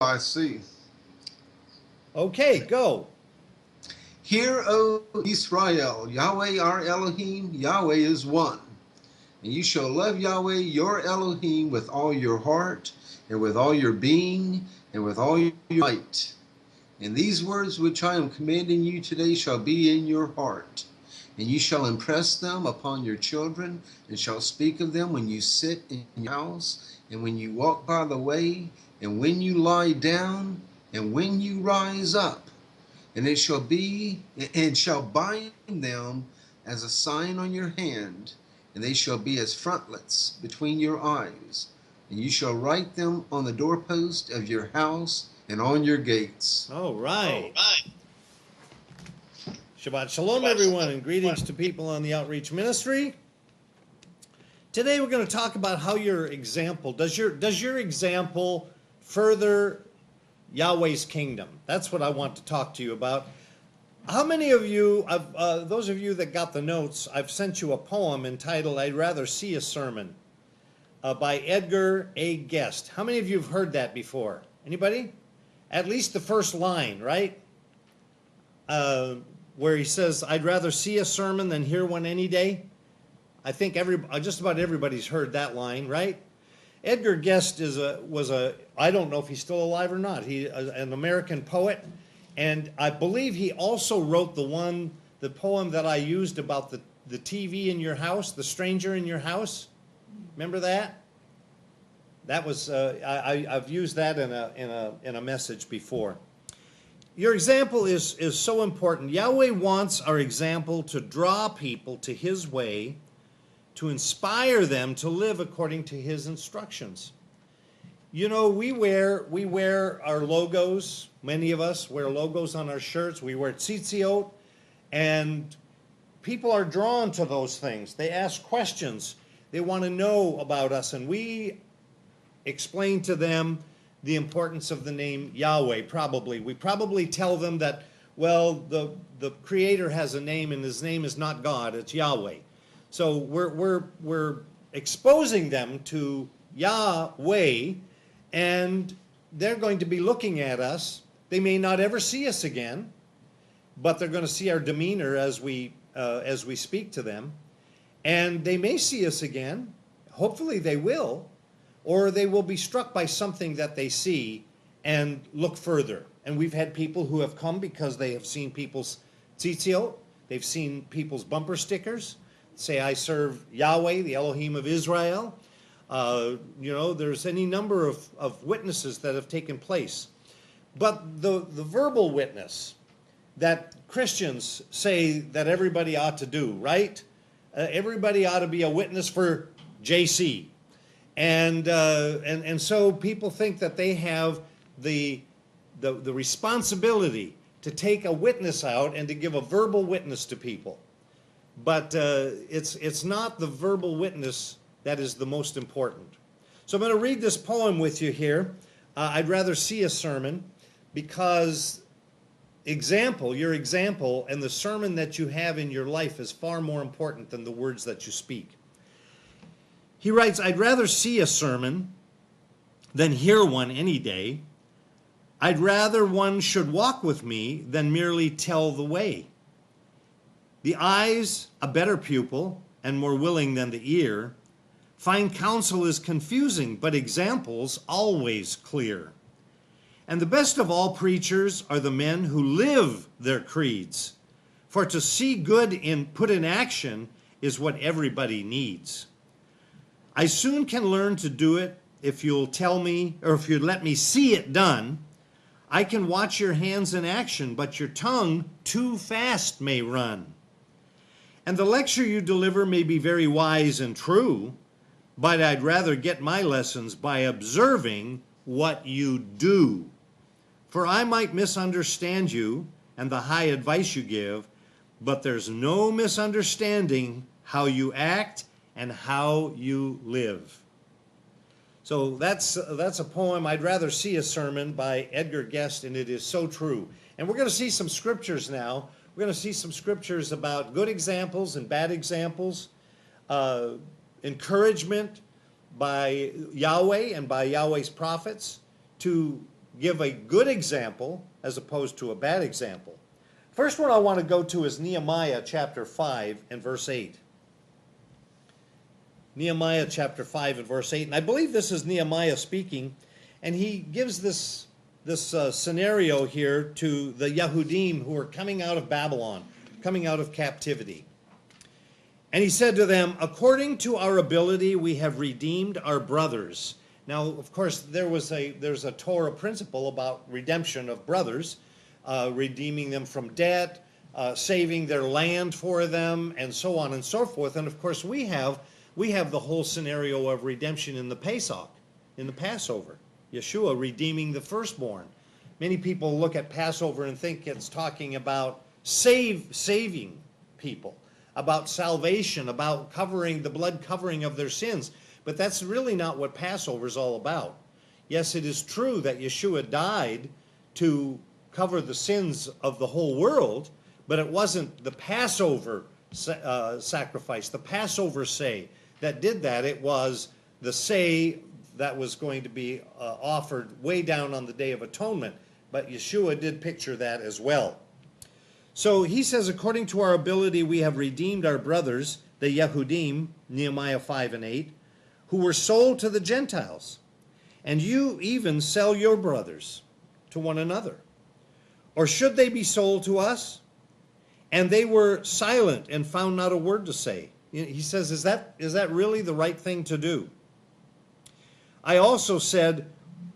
I see. Okay, go. Hear, O Israel, Yahweh our Elohim, Yahweh is one. And you shall love Yahweh your Elohim with all your heart, and with all your being, and with all your might. And these words which I am commanding you today shall be in your heart. And you shall impress them upon your children, and shall speak of them when you sit in your house, and when you walk by the way, and when you lie down, and when you rise up. And shall bind them as a sign on your hand, and they shall be as frontlets between your eyes. And you shall write them on the doorpost of your house and on your gates. All right. Shabbat Shalom, everyone, and greetings to people on the Outreach Ministry. Today we're going to talk about how your example, does your example further Yahweh's kingdom? That's what I want to talk to you about. How many of you, those of you that got the notes, I've sent you a poem entitled I'd Rather See a Sermon by Edgar A. Guest. How many of you have heard that before? Anybody? At least the first line, right? Where he says, I'd rather see a sermon than hear one any day. I think just about everybody's heard that line, right? Edgar Guest I don't know if he's still alive or not. He's an American poet, and I believe he also wrote the poem that I used about the TV in your house, the stranger in your house. Remember that? That was I've used that in a message before. Your example is so important. Yahweh wants our example to draw people to His way, to inspire them to live according to His instructions. You know, we wear our logos. Many of us wear logos on our shirts. We wear tzitziot, and people are drawn to those things. They ask questions. They want to know about us, and we explain to them the importance of the name Yahweh. We probably tell them that, well, the Creator has a name, and His name is not God; it's Yahweh. So we're exposing them to Yahweh, and they're going to be looking at us. They may not ever see us again, but they're going to see our demeanor as we speak to them, and they may see us again. Hopefully, they will, or they will be struck by something that they see and look further. And we've had people who have come because they have seen people's tzitziot, they've seen people's bumper stickers. Say, I serve Yahweh, the Elohim of Israel. There's any number of witnesses that have taken place. But the verbal witness that Christians say that everybody ought to do, right? Everybody ought to be a witness for JC. And so people think that they have the responsibility to take a witness out and to give a verbal witness to people. But it's not the verbal witness that is the most important. So I'm going to read this poem with you here. I'd rather see a sermon, because your example and the sermon that you have in your life is far more important than the words that you speak. He writes, I'd rather see a sermon than hear one any day. I'd rather one should walk with me than merely tell the way. The eye's a better pupil and more willing than the ear. Fine counsel is confusing, but example's always clear. And the best of all preachers are the men who live their creeds. For to see good put in action is what everybody needs. I soon can learn to do it if you'll tell me, or if you let me see it done. I can watch your hands in action, but your tongue too fast may run. And the lecture you deliver may be very wise and true, but I'd rather get my lessons by observing what you do. For I might misunderstand you and the high advice you give, but there's no misunderstanding how you act and how you live. So that's a poem, I'd Rather See a Sermon, by Edgar Guest, and it is so true. And we're going to see some scriptures now. We're going to see some scriptures about good examples and bad examples, encouragement by Yahweh and by Yahweh's prophets to give a good example as opposed to a bad example. First one I want to go to is Nehemiah chapter 5 and verse 8. Nehemiah chapter 5 and verse 8. And I believe this is Nehemiah speaking, and he gives this scenario here to the Yahudim who are coming out of Babylon, coming out of captivity. And he said to them, according to our ability, we have redeemed our brothers. Now, of course, there's a Torah principle about redemption of brothers, redeeming them from debt, saving their land for them, and so on and so forth. And of course, we have the whole scenario of redemption in the Pesach, in the Passover. Yahshua redeeming the firstborn. Many people look at Passover and think it's talking about saving people, about salvation, about covering the blood covering of their sins. But that's really not what Passover is all about. Yes, it is true that Yahshua died to cover the sins of the whole world, but it wasn't the Passover sacrifice, the Passover say that did that. It was the say that was going to be offered way down on the Day of Atonement. But Yahshua did picture that as well. So he says, according to our ability, we have redeemed our brothers, the Yehudim, Nehemiah 5 and 8, who were sold to the Gentiles. And you even sell your brothers to one another. Or should they be sold to us? And they were silent and found not a word to say. He says, is that really the right thing to do? I also said,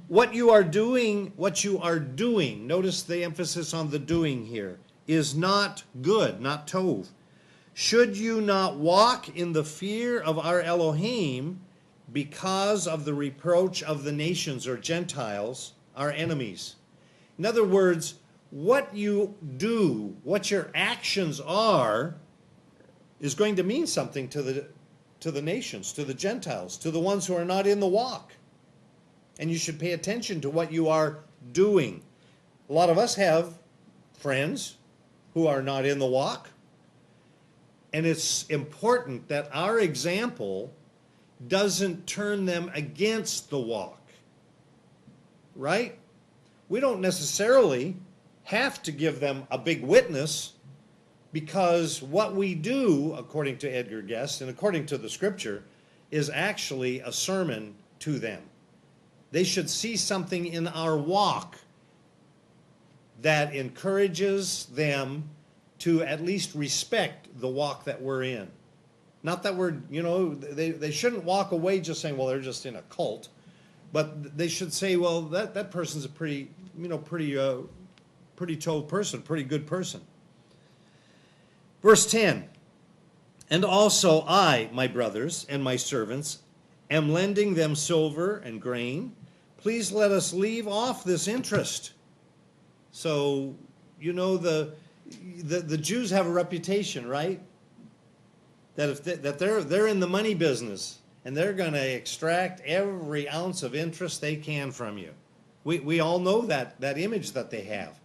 what you are doing, notice the emphasis on the doing here, is not good, not tov. Should you not walk in the fear of our Elohim because of the reproach of the nations or Gentiles, our enemies? In other words, what you do, what your actions are, is going to mean something to the nations, to the Gentiles, to the ones who are not in the walk. And you should pay attention to what you are doing. A lot of us have friends who are not in the walk. And it's important that our example doesn't turn them against the walk. Right? We don't necessarily have to give them a big witness, because what we do, according to Edgar Guest and according to the scripture, is actually a sermon to them. They should see something in our walk that encourages them to at least respect the walk that we're in. Not that we're, they shouldn't walk away just saying, well, they're just in a cult. But they should say, well, that person's a pretty told person, pretty good person. Verse 10, and also I, my brothers and my servants, am lending them silver and grain. Please let us leave off this interest. So, the Jews have a reputation, right? That they're in the money business, and they're going to extract every ounce of interest they can from you. We all know that image that they have.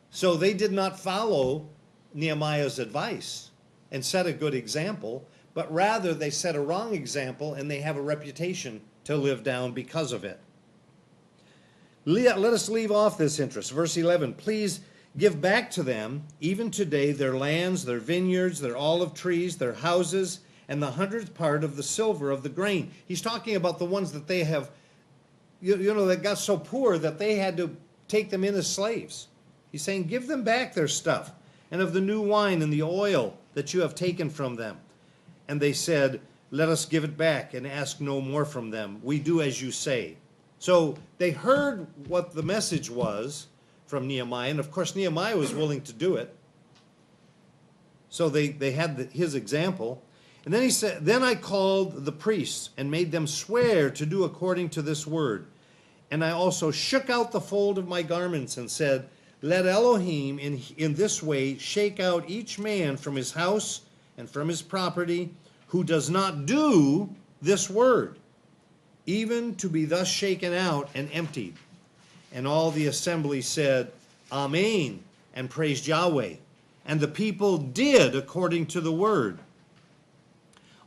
So they did not follow Nehemiah's advice and set a good example, but rather they set a wrong example, and they have a reputation to live down because of it. Let us leave off this interest. Verse 11, please give back to them, even today, their lands, their vineyards, their olive trees, their houses, and the 100th part of the silver of the grain. He's talking about the ones that they have, that got so poor that they had to take them in as slaves. He's saying, give them back their stuff, and of the new wine and the oil that you have taken from them. And they said, let us give it back and ask no more from them. We do as you say. So they heard what the message was from Nehemiah, and of course Nehemiah was willing to do it. So they had his example. And then he said, then I called the priests and made them swear to do according to this word. And I also shook out the fold of my garments and said, let Elohim in this way shake out each man from his house and from his property who does not do this word, even to be thus shaken out and emptied. And all the assembly said, Amen, and praised Yahweh. And the people did according to the word.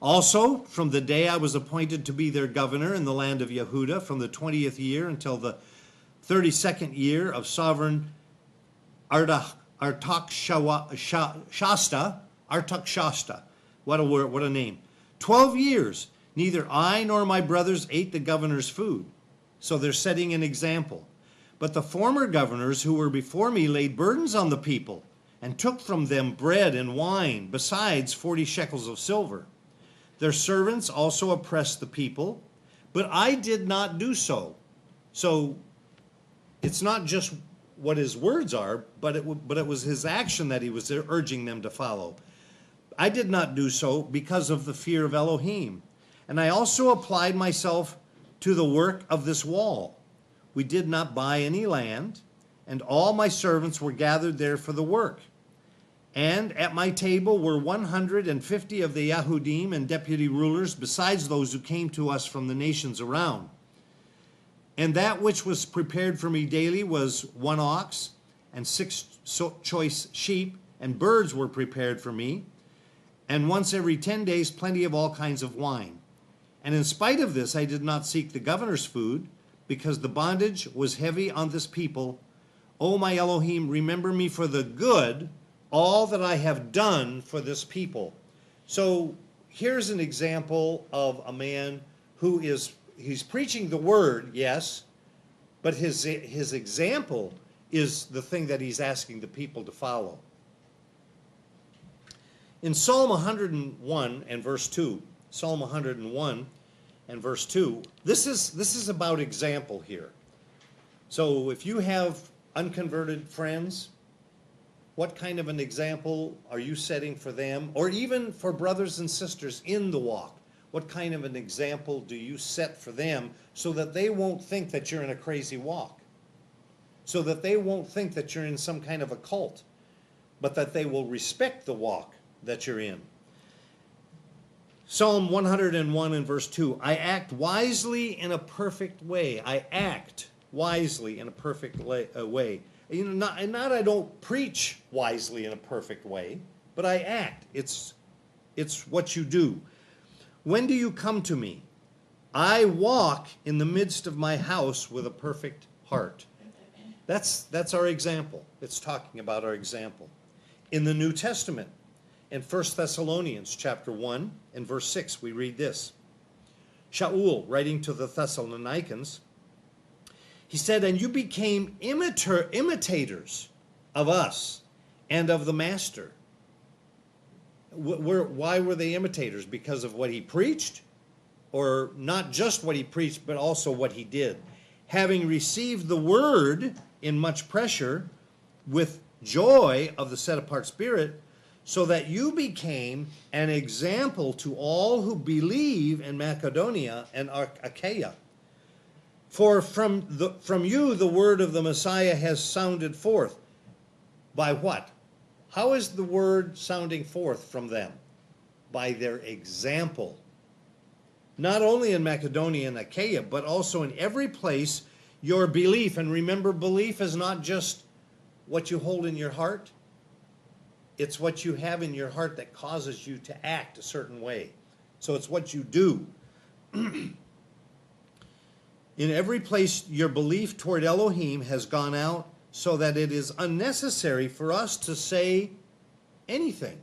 Also, from the day I was appointed to be their governor in the land of Yehuda, from the 20th year until the 32nd year of sovereign Artaxerxes. What a word, what a name. 12 years, neither I nor my brothers ate the governor's food. So they're setting an example. But the former governors who were before me laid burdens on the people and took from them bread and wine, besides 40 shekels of silver. Their servants also oppressed the people, but I did not do so. So it's not just what his words are, but it was his action that he was urging them to follow. I did not do so because of the fear of Elohim. And I also applied myself to the work of this wall. We did not buy any land, and all my servants were gathered there for the work. And at my table were 150 of the Yahudim and deputy rulers, besides those who came to us from the nations around. And that which was prepared for me daily was 1 ox and 6 choice sheep, and birds were prepared for me. And once every 10 days, plenty of all kinds of wine. And in spite of this, I did not seek the governor's food, because the bondage was heavy on this people. O my Elohim, remember me for the good, all that I have done for this people. So here's an example of a man who he's preaching the word, yes, but his example is the thing that he's asking the people to follow. In Psalm 101 and verse 2, Psalm 101 and verse 2, this is about example here. So if you have unconverted friends, what kind of an example are you setting for them? Or even for brothers and sisters in the walk, what kind of an example do you set for them so that they won't think that you're in a crazy walk? So that they won't think that you're in some kind of a cult, but that they will respect the walk that you're in. Psalm 101 and verse 2, I act wisely in a perfect way. I act wisely in a perfect way. You know, not I don't preach wisely in a perfect way, but I act. It's what you do. When do you come to me? I walk in the midst of my house with a perfect heart. That's our example. It's talking about our example. In the New Testament, in 1 Thessalonians chapter 1 and verse 6, we read this. Shaul, writing to the Thessalonians, he said, and you became imitators of us and of the Master. Why were they imitators? Because of what he preached? Or not just what he preached, but also what he did? Having received the word in much pressure with joy of the set-apart Spirit, so that you became an example to all who believe in Macedonia and Achaia. For from you the word of the Messiah has sounded forth. By what? How is the word sounding forth from them? By their example. Not only in Macedonia and Achaia, but also in every place your belief. And remember, belief is not just what you hold in your heart. It's what you have in your heart that causes you to act a certain way. So it's what you do. In every place your belief toward Elohim has gone out, so that it is unnecessary for us to say anything.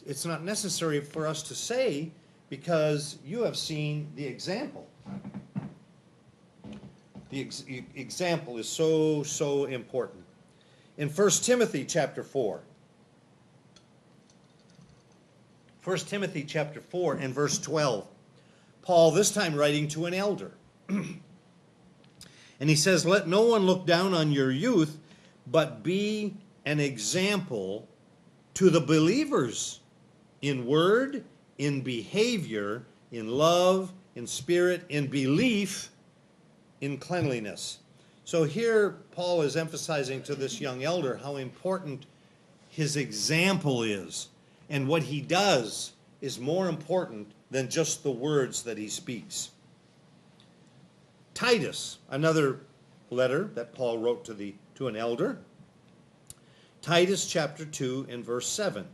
It's not necessary for us to say because you have seen the example. The example is so important. In 1 Timothy chapter 4. 1 Timothy chapter 4 and verse 12. Paul, this time writing to an elder. And he says, let no one look down on your youth, but be an example to the believers in word, in behavior, in love, in spirit, in belief, in cleanliness. So here Paul is emphasizing to this young elder how important his example is. And what he does is more important than just the words that he speaks. Titus, another letter that Paul wrote to an elder. Titus chapter 2 and verse 7.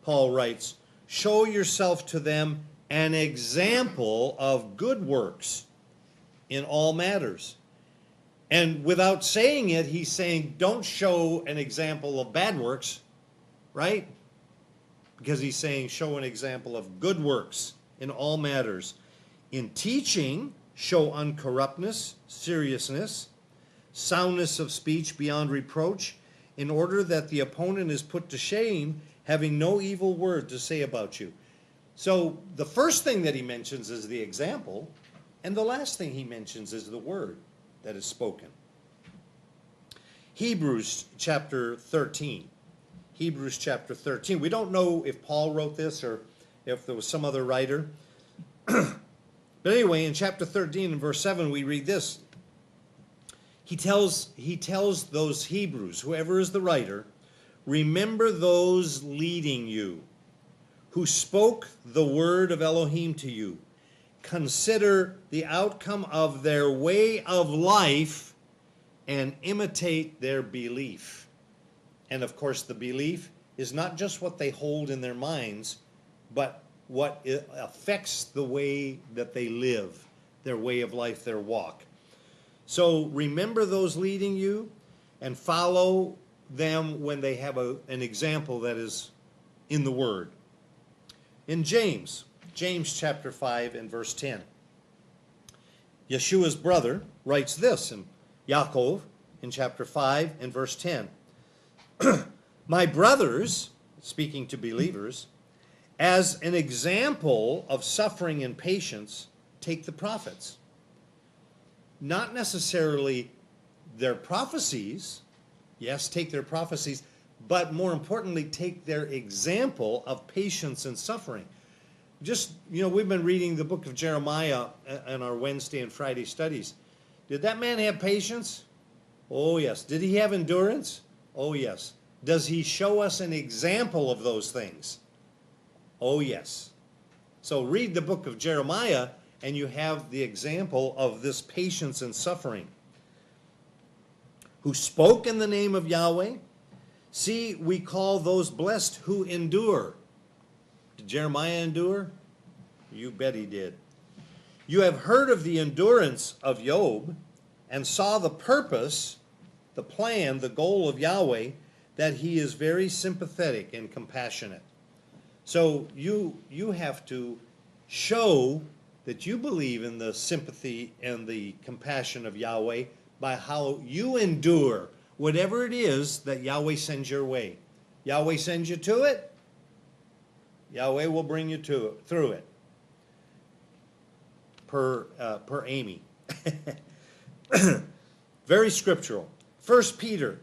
Paul writes, show yourself to them an example of good works in all matters, And without saying it, he's saying, don't show an example of bad works, right? Because he's saying, show an example of good works in all matters. In teaching, show uncorruptness, seriousness, soundness of speech beyond reproach, in order that the opponent is put to shame, having no evil word to say about you. So the first thing that he mentions is the example, and the last thing he mentions is the word that is spoken. Hebrews chapter 13. Hebrews chapter 13. We don't know if Paul wrote this or if there was some other writer. But anyway, in chapter 13 and verse 7, we read this. He tells those Hebrews, whoever is the writer, remember those leading you, who spoke the word of Elohim to you. Consider the outcome of their way of life and imitate their belief. And of course, the belief is not just what they hold in their minds, but what affects the way that they live, their way of life, their walk. So remember those leading you and follow them when they have an example that is in the Word. In James chapter 5 and verse 10, Yeshua's brother writes this in Yaakov in chapter 5 and verse 10. My brothers, speaking to believers, as an example of suffering and patience, take the prophets. Not necessarily their prophecies, yes, take their prophecies, but more importantly, take their example of patience and suffering. Just, we've been reading the book of Jeremiah in our Wednesday and Friday studies. Did that man have patience? Oh, yes. Did he have endurance? Oh, yes. Does he show us an example of those things? Oh, yes. So read the book of Jeremiah, and you have the example of this patience and suffering. Who spoke in the name of Yahweh? See, we call those blessed who endure. Did Jeremiah endure? You bet he did. You have heard of the endurance of Job and saw the purpose, the plan, the goal of Yahweh, that he is very sympathetic and compassionate. So you have to show that you believe in the sympathy and the compassion of Yahweh by how you endure whatever it is that Yahweh sends your way. Yahweh sends you to it, Yahweh will bring you through it. Per Amy. Very scriptural. 1 Peter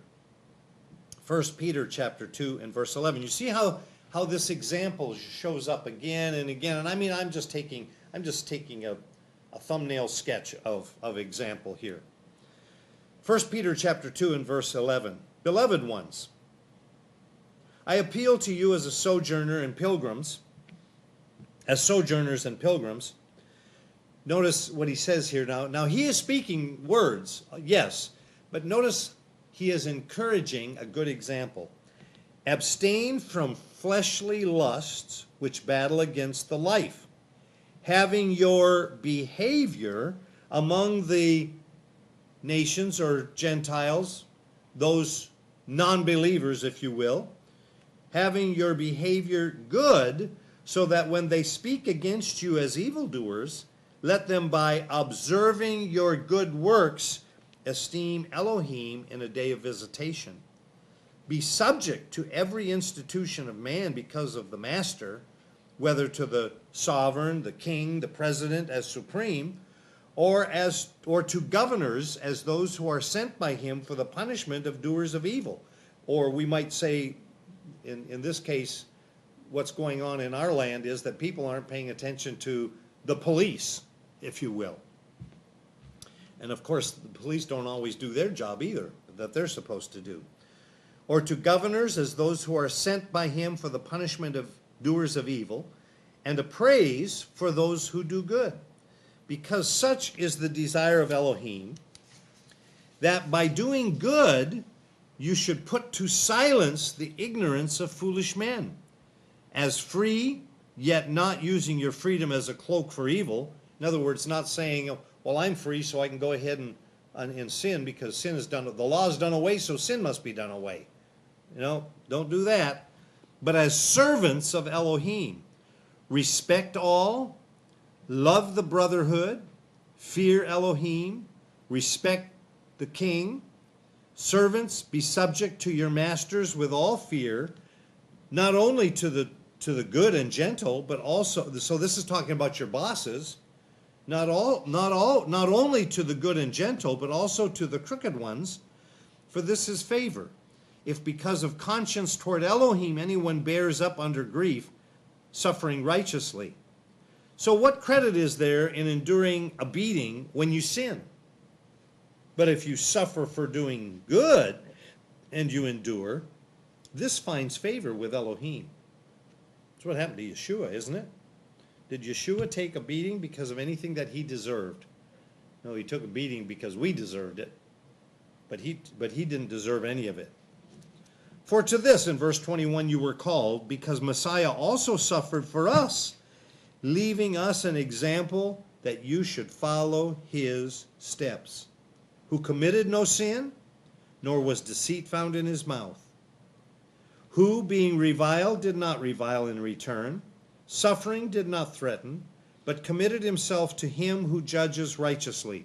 chapter 2 and verse 11. You see how this example shows up again and again. And I mean, I'm just taking a thumbnail sketch of example here. 1 Peter chapter 2 and verse 11. Beloved ones, I appeal to you as sojourners and pilgrims. Notice what he says here now. Now he is speaking words, yes, but notice he is encouraging a good example. Abstain from fleshly lusts which battle against the life, having your behavior among the nations or Gentiles, those non-believers, if you will, having your behavior good, so that when they speak against you as evildoers, let them by observing your good works esteem Elohim in a day of visitation. Be subject to every institution of man because of the master, whether to the sovereign, the king, the president as supreme, or to governors as those who are sent by him for the punishment of doers of evil. Or we might say, in this case, what's going on in our land is that people aren't paying attention to the police, if you will. And of course, the police don't always do their job either, that they're supposed to do. Or to governors as those who are sent by him for the punishment of doers of evil, and a praise for those who do good. Because such is the desire of Elohim, that by doing good, you should put to silence the ignorance of foolish men. As free, yet not using your freedom as a cloak for evil. In other words, not saying, well, I'm free, so I can go ahead and in sin, because sin is done, the law is done away, so sin must be done away. You know, don't do that. But as servants of Elohim, respect all, love the brotherhood, fear Elohim, respect the king. Servants, be subject to your masters with all fear, not only to the good and gentle, but also, so this is talking about your bosses, not only to the good and gentle, but also to the crooked ones, for this is favor. If because of conscience toward Elohim anyone bears up under grief, suffering righteously. So what credit is there in enduring a beating when you sin? But if you suffer for doing good and you endure, this finds favor with Elohim. That's what happened to Yahshua, isn't it? Did Yahshua take a beating because of anything that he deserved? No, he took a beating because we deserved it. But he didn't deserve any of it. For to this, in verse 21, you were called, because Messiah also suffered for us, leaving us an example that you should follow his steps, who committed no sin, nor was deceit found in his mouth, who, being reviled, did not revile in return, suffering did not threaten, but committed himself to him who judges righteously.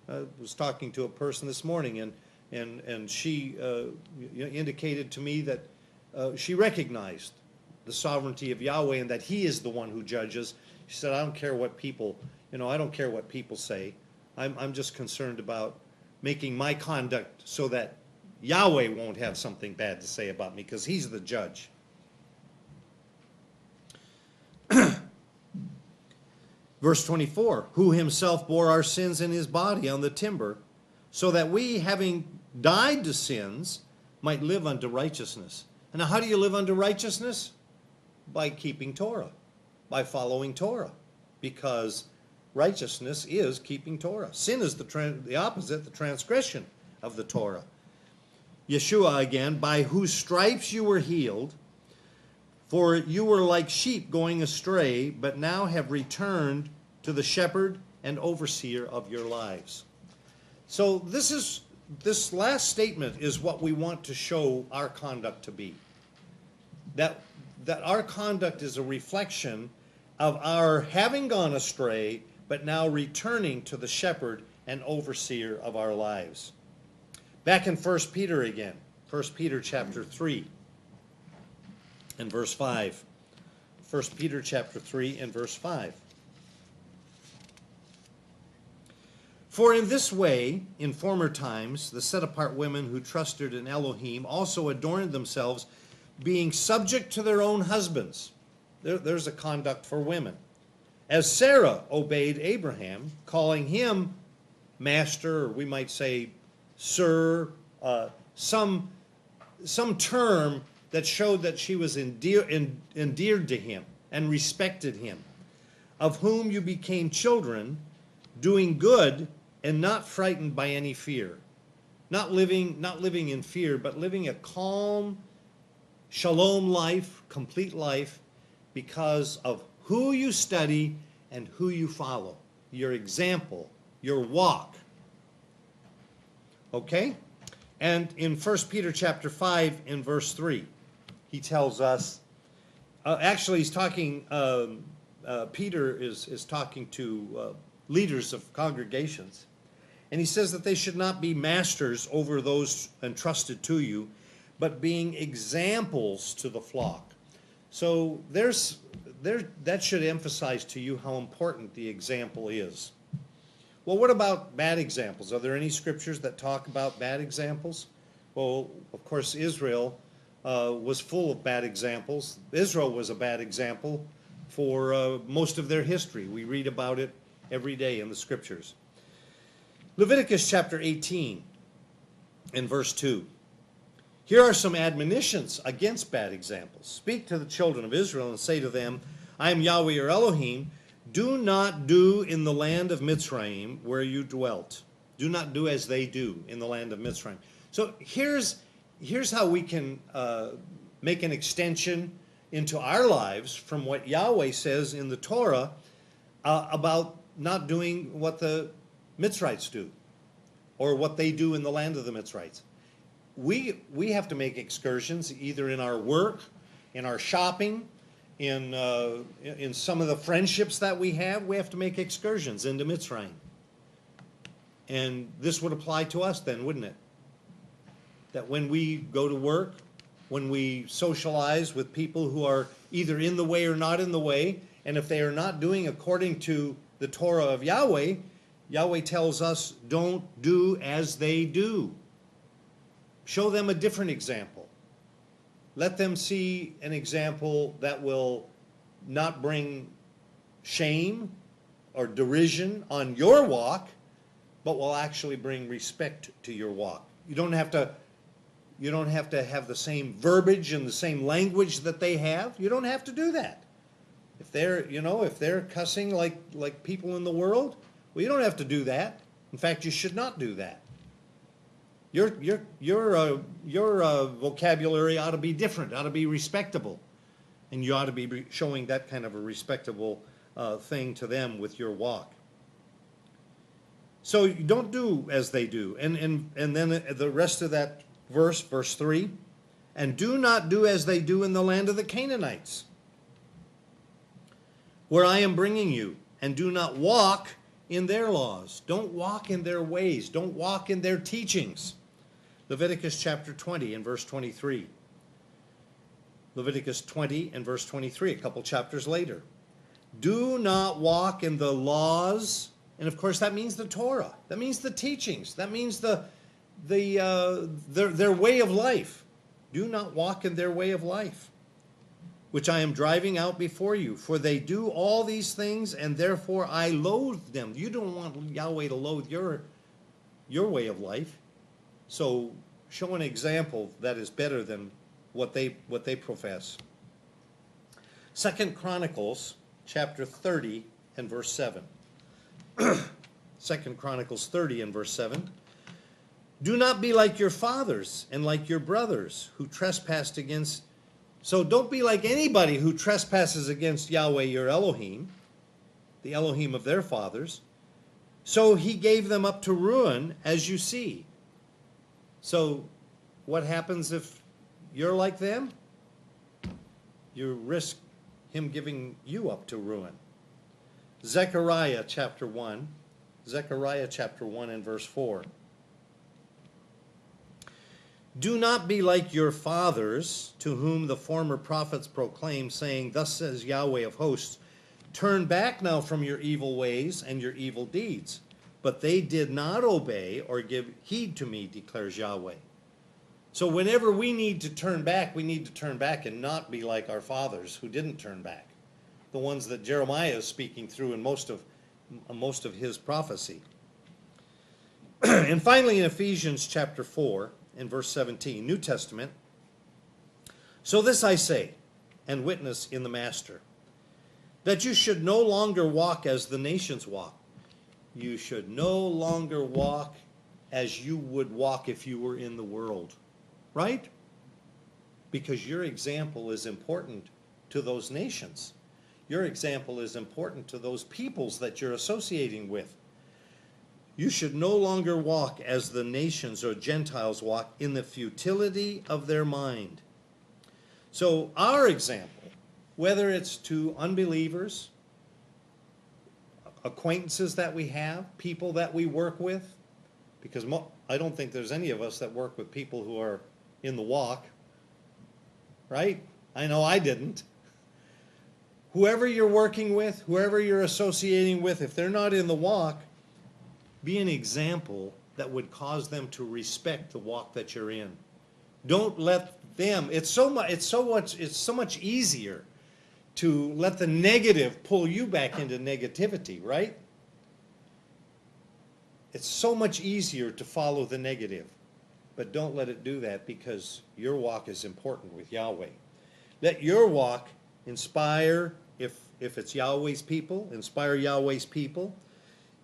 I was talking to a person this morning, and she indicated to me that she recognized the sovereignty of Yahweh and that he is the one who judges. She said, I don't care what people, I don't care what people say. I'm just concerned about making my conduct so that Yahweh won't have something bad to say about me, because he's the judge. Verse 24, who himself bore our sins in his body on the timber, so that we, having died to sins, might live unto righteousness. And now how do you live unto righteousness? By keeping Torah, by following Torah, because righteousness is keeping Torah. Sin is the opposite, the transgression of the Torah. Yahshua again, by whose stripes you were healed, for you were like sheep going astray, but now have returned to the shepherd and overseer of your lives. So this last statement is what we want to show our conduct to be. That our conduct is a reflection of our having gone astray, but now returning to the shepherd and overseer of our lives. Back in 1 Peter again, 1 Peter chapter 3 and verse 5. 1 Peter chapter 3 and verse 5. For in this way, in former times, the set-apart women who trusted in Elohim also adorned themselves, being subject to their own husbands. There's a conduct for women. As Sarah obeyed Abraham, calling him master, or we might say sir, some term that showed that she was endeared to him and respected him, of whom you became children, doing good and not frightened by any fear. Not living in fear, but living a calm, shalom life, complete life, because of who you study and who you follow, your example, your walk. Okay? And in 1 Peter chapter 5 in verse 3, he tells us, actually he's talking, Peter is talking to leaders of congregations, and he says that they should not be masters over those entrusted to you, but being examples to the flock. So that should emphasize to you how important the example is. Well, what about bad examples? Are there any scriptures that talk about bad examples? Well, of course, Israel was full of bad examples. Israel was a bad example for most of their history. We read about it every day in the scriptures. Leviticus chapter 18 and verse 2. Here are some admonitions against bad examples. Speak to the children of Israel and say to them, I am Yahweh your Elohim. Do not do in the land of Mitzrayim where you dwelt. Do not do as they do in the land of Mitzrayim. So here's how we can make an extension into our lives from what Yahweh says in the Torah about not doing what the Mitzrites do. or what they do in the land of the Mitzrites. We have to make excursions either in our work, in our shopping, in some of the friendships that we have. We have to make excursions into Mitzrayim. And this would apply to us then, wouldn't it? That when we go to work, when we socialize with people who are either in the way or not in the way, and if they are not doing according to the Torah of Yahweh, Yahweh tells us, don't do as they do. Show them a different example. Let them see an example that will not bring shame or derision on your walk, but will actually bring respect to your walk. You don't have to have the same verbiage and the same language that they have. You don't have to do that. If they're cussing like people in the world, well, you don't have to do that. In fact, you should not do that. Your vocabulary ought to be different, ought to be respectable, and you ought to be showing that kind of a respectable thing to them with your walk. So you don't do as they do, and then the rest of that verse 3, and do not do as they do in the land of the Canaanites, where I am bringing you, and do not walk in their laws. Don't walk in their ways. Don't walk in their teachings. Leviticus chapter 20 and verse 23. Leviticus 20 and verse 23, a couple chapters later. Do not walk in the laws, and of course that means the Torah. That means the teachings. That means their way of life. Do not walk in their way of life, which I am driving out before you. For they do all these things, and therefore I loathe them. You don't want Yahweh to loathe your way of life. So show an example that is better than what they profess. 2 Chronicles chapter 30 and verse 7. 2 Chronicles 30 and verse 7. Do not be like your fathers and like your brothers who trespassed against. So don't be like anybody who trespasses against Yahweh your Elohim, the Elohim of their fathers. So he gave them up to ruin, as you see. So what happens if you're like them? You risk him giving you up to ruin. Zechariah chapter 1 and verse 4. Do not be like your fathers, to whom the former prophets proclaimed, saying, Thus says Yahweh of hosts, turn back now from your evil ways and your evil deeds. But they did not obey or give heed to me, declares Yahweh. So whenever we need to turn back and not be like our fathers who didn't turn back, the ones that Jeremiah is speaking through in most of his prophecy. And finally in Ephesians chapter 4 and verse 17, New Testament, so this I say and witness in the Master, that you should no longer walk as the nations walk. You should no longer walk as you would walk if you were in the world, right? Because your example is important to those nations. Your example is important to those peoples that you're associating with. You should no longer walk as the nations or Gentiles walk in the futility of their mind. So our example, whether it's to unbelievers, acquaintances that we have, people that we work with, because I don't think there's any of us that work with people who are in the walk, right? I know I didn't. Whoever you're working with, whoever you're associating with, if they're not in the walk, be an example that would cause them to respect the walk that you're in. Don't let them. It's so much easier to let the negative pull you back into negativity, right? It's so much easier to follow the negative, but don't let it do that, because your walk is important with Yahweh. Let your walk inspire, if it's Yahweh's people, inspire Yahweh's people.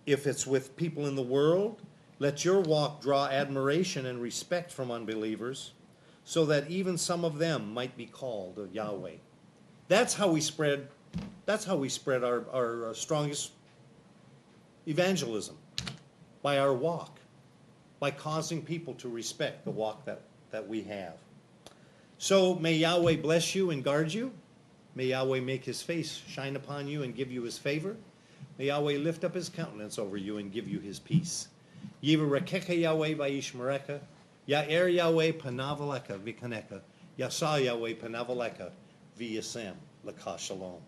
If it's with people in the world, let your walk draw admiration and respect from unbelievers, so that even some of them might be called of Yahweh. That's how we spread our strongest evangelism, by our walk. by causing people to respect the walk that we have. So may Yahweh bless you and guard you. May Yahweh make his face shine upon you and give you his favor. May Yahweh lift up his countenance over you and give you his peace. Yivarekecha Yahweh vayishmerecha. Ya'er Yahweh panav alecha v'kaneka. Yasa Yahweh panav alecha v'yasem l'ka shalom.